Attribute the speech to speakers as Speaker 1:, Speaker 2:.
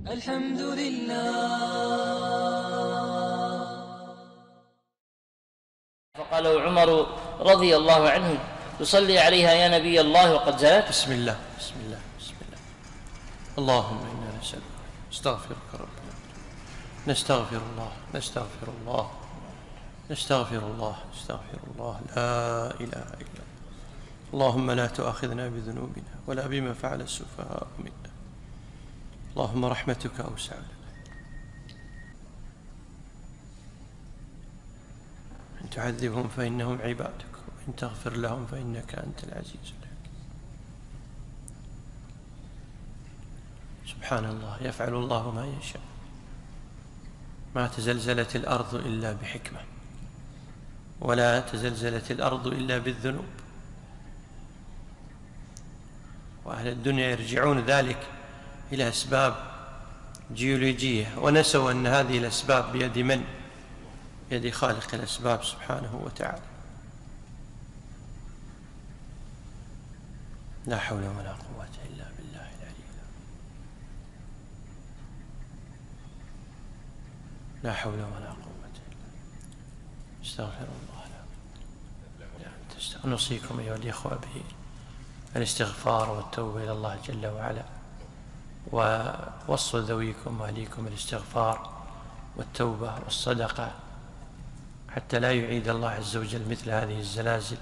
Speaker 1: الحمد لله.
Speaker 2: فقال عمر رضي الله عنه: تصلي عليها يا نبي الله وقد زنت؟
Speaker 3: بسم الله بسم الله بسم الله. اللهم إنا نسألك استغفرك ربنا، نستغفر الله نستغفر الله نستغفر الله نستغفر الله، لا إله إلا الله. اللهم لا تؤاخذنا بذنوبنا ولا بما فعل السفهاء منا، اللهم رحمتك أوسع لنا. إن تعذبهم فإنهم عبادك وإن تغفر لهم فإنك أنت العزيز الحكيم. سبحان الله، يفعل الله ما يشاء. ما تزلزلت الأرض إلا بحكمة، ولا تزلزلت الأرض إلا بالذنوب. وأهل الدنيا يرجعون ذلك إلى أسباب جيولوجية، ونسوا أن هذه الأسباب بيد من؟ بيد خالق الأسباب سبحانه وتعالى. لا حول ولا قوة إلا بالله العلي العظيم. لا حول ولا قوة إلا بالله. استغفر الله. نوصيكم أيها الإخوة به الاستغفار والتوبة إلى الله جل وعلا، ووصوا ذويكم وأهليكم الاستغفار والتوبة والصدقة، حتى لا يعيد الله عز وجل مثل هذه الزلازل